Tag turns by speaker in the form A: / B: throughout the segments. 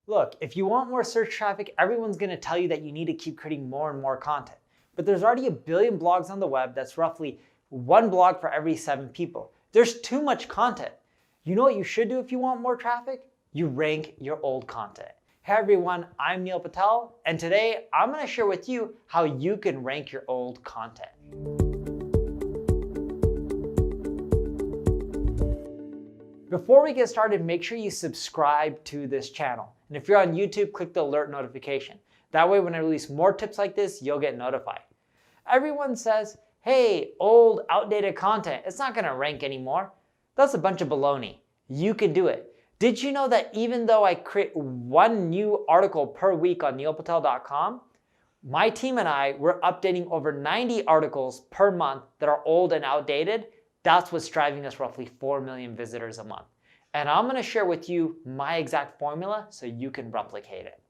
A: Look, if you want more search traffic, everyone's going to tell you that you need to keep creating more and more content. But there's already a billion blogs on the web. That's roughly one blog for every 7 people. There's too much content. You know what you should do if you want more traffic? You rank your old content. Hey everyone, I'm Neil Patel, and today I'm going to share with you how you can rank your old content. Before we get started, make sure you subscribe to this channel. And if you're on YouTube, click the alert notification. That way when I release more tips like this, you'll get notified. Everyone says, hey, old, outdated content, it's not going to rank anymore. That's a bunch of baloney. You can do it. Did you know that even though I create one new article per week on neilpatel.com, my team and I, we're updating over 90 articles per month that are old and outdated. That's what's driving us roughly 4 million visitors a month. And I'm going to share with you my exact formula so you can replicate it.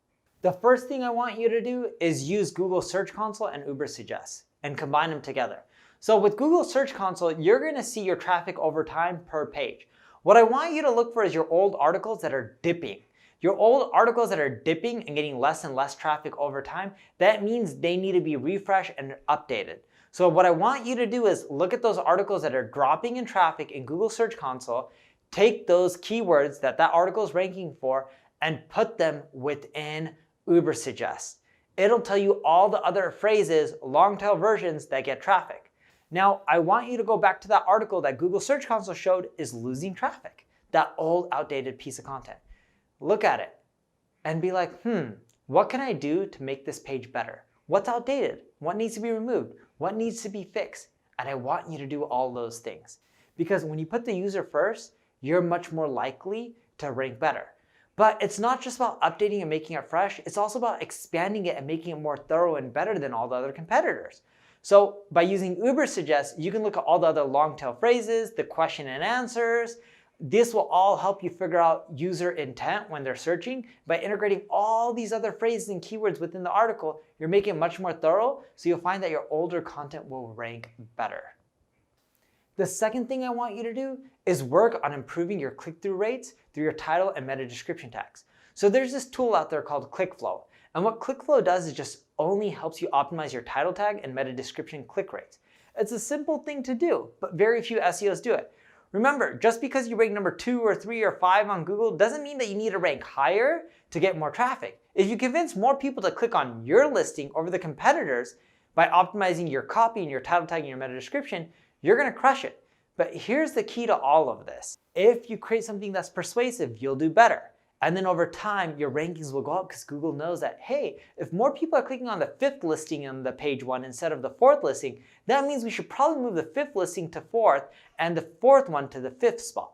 A: The first thing I want you to do is use Google Search Console and Ubersuggest and combine them together. So with Google Search Console, you're going to see your traffic over time per page. What I want you to look for is your old articles that are dipping. Your old articles that are dipping and getting less and less traffic over time, that means they need to be refreshed and updated. So what I want you to do is look at those articles that are dropping in traffic in Google Search Console, take those keywords that article is ranking for, and put them within Ubersuggest. It'll tell you all the other phrases, long tail versions that get traffic. Now, I want you to go back to that article that Google Search Console showed is losing traffic, that old outdated piece of content. Look at it and be like, what can I do to make this page better? What's outdated? What needs to be removed? What needs to be fixed? And I want you to do all those things. Because when you put the user first, you're much more likely to rank better. But it's not just about updating and making it fresh. It's also about expanding it and making it more thorough and better than all the other competitors. So by using Ubersuggest, you can look at all the other long tail phrases, the question and answers. This will all help you figure out user intent when they're searching. By integrating all these other phrases and keywords within the article, you're making it much more thorough, so you'll find that your older content will rank better. The second thing I want you to do is work on improving your click-through rates through your title and meta description tags. So there's this tool out there called ClickFlow. And what ClickFlow does is just only helps you optimize your title tag and meta description click rates. It's a simple thing to do, but very few SEOs do it. Remember, just because you rank number 2 or 3 or 5 on Google doesn't mean that you need to rank higher to get more traffic. If you convince more people to click on your listing over the competitors by optimizing your copy and your title tag and your meta description, you're going to crush it. But here's the key to all of this. If you create something that's persuasive, you'll do better. And then over time, your rankings will go up because Google knows that, hey, if more people are clicking on the 5th listing on the page 1 instead of the 4th listing, that means we should probably move the 5th listing to 4th and the 4th one to the 5th spot.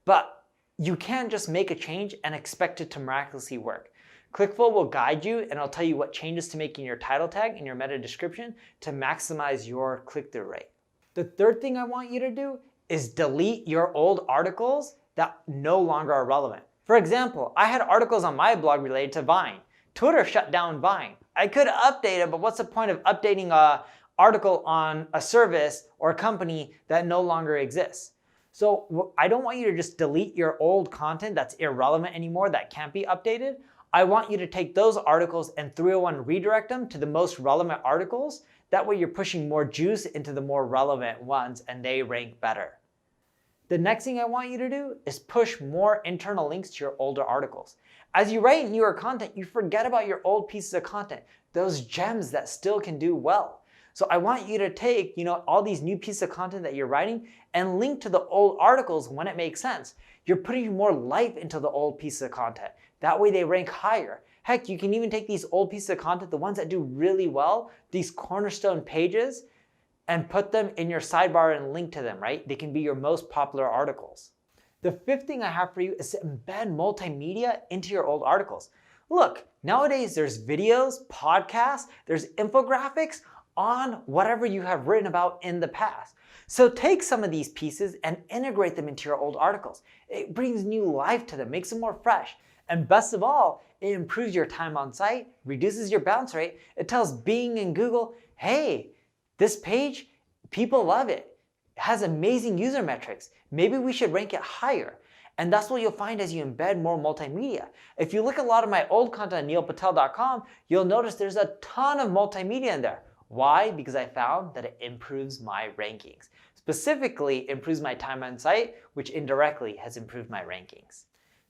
A: But you can't just make a change and expect it to miraculously work. ClickFlow will guide you and it'll tell you what changes to make in your title tag and your meta description to maximize your click-through rate. The third thing I want you to do is delete your old articles that no longer are relevant. For example, I had articles on my blog related to Vine. Twitter shut down Vine. I could update it, but what's the point of updating an article on a service or a company that no longer exists? So I don't want you to just delete your old content that's irrelevant anymore, that can't be updated. I want you to take those articles and 301 redirect them to the most relevant articles. That way you're pushing more juice into the more relevant ones and they rank better. The next thing I want you to do is push more internal links to your older articles. As you write newer content, you forget about your old pieces of content, those gems that still can do well. So I want you to take, all these new pieces of content that you're writing and link to the old articles when it makes sense. You're putting more life into the old pieces of content. That way they rank higher. Heck, you can even take these old pieces of content, the ones that do really well, these cornerstone pages, and put them in your sidebar and link to them, right? They can be your most popular articles. The fifth thing I have for you is to embed multimedia into your old articles. Look, nowadays there's videos, podcasts, there's infographics on whatever you have written about in the past. So take some of these pieces and integrate them into your old articles. It brings new life to them, makes them more fresh. And best of all, it improves your time on site, reduces your bounce rate. It tells Bing and Google, hey, this page, people love it. It has amazing user metrics. Maybe we should rank it higher. And that's what you'll find as you embed more multimedia. If you look at a lot of my old content on neilpatel.com, you'll notice there's a ton of multimedia in there. Why? Because I found that it improves my rankings. Specifically, improves my time on site, which indirectly has improved my rankings.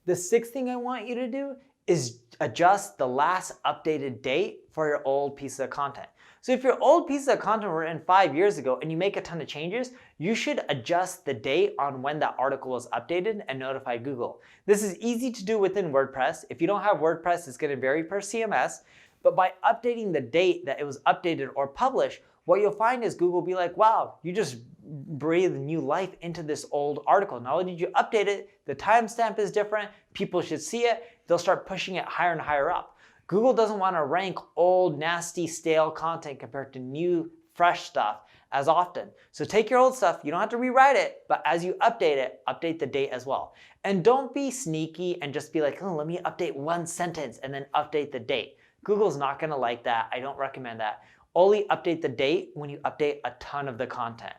A: The sixth thing I want you to do is adjust the last updated date for your old piece of content. So if your old piece of content were in 5 years ago and you make a ton of changes, you should adjust the date on when that article was updated and notify Google. This is easy to do within WordPress. If you don't have WordPress, it's going to vary per CMS. But by updating the date that it was updated or published, what you'll find is Google will be like, wow, you just breathed new life into this old article. Not only did you update it, the timestamp is different, people should see it, they'll start pushing it higher and higher up. Google doesn't want to rank old, nasty, stale content compared to new, fresh stuff as often. So take your old stuff, you don't have to rewrite it, but as you update it, update the date as well. And don't be sneaky and just be like, oh, let me update one sentence and then update the date. Google's not going to like that. I don't recommend that. Only update the date when you update a ton of the content.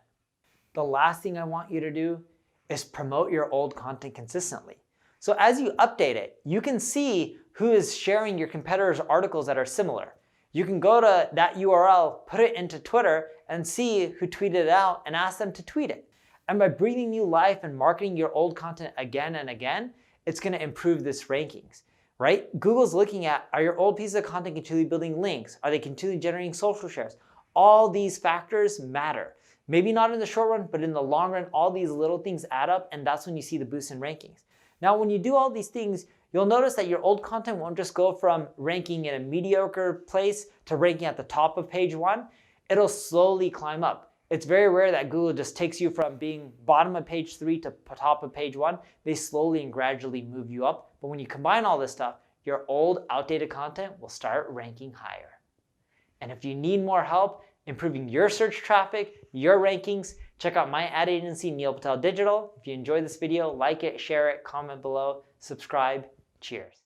A: The last thing I want you to do is promote your old content consistently. So as you update it, you can see who is sharing your competitors' articles that are similar. You can go to that URL, put it into Twitter, and see who tweeted it out and ask them to tweet it. And by breathing new life and marketing your old content again and again, it's going to improve this rankings. Right? Google's looking at, are your old pieces of content continually building links? Are they continually generating social shares? All these factors matter. Maybe not in the short run, but in the long run, all these little things add up, and that's when you see the boost in rankings. Now, when you do all these things, you'll notice that your old content won't just go from ranking in a mediocre place to ranking at the top of page 1. It'll slowly climb up. It's very rare that Google just takes you from being bottom of page 3 to top of page 1. They slowly and gradually move you up. But when you combine all this stuff, your old, outdated content will start ranking higher. And if you need more help improving your search traffic, your rankings, check out my ad agency, Neil Patel Digital. If you enjoyed this video, like it, share it, comment below, subscribe. Cheers.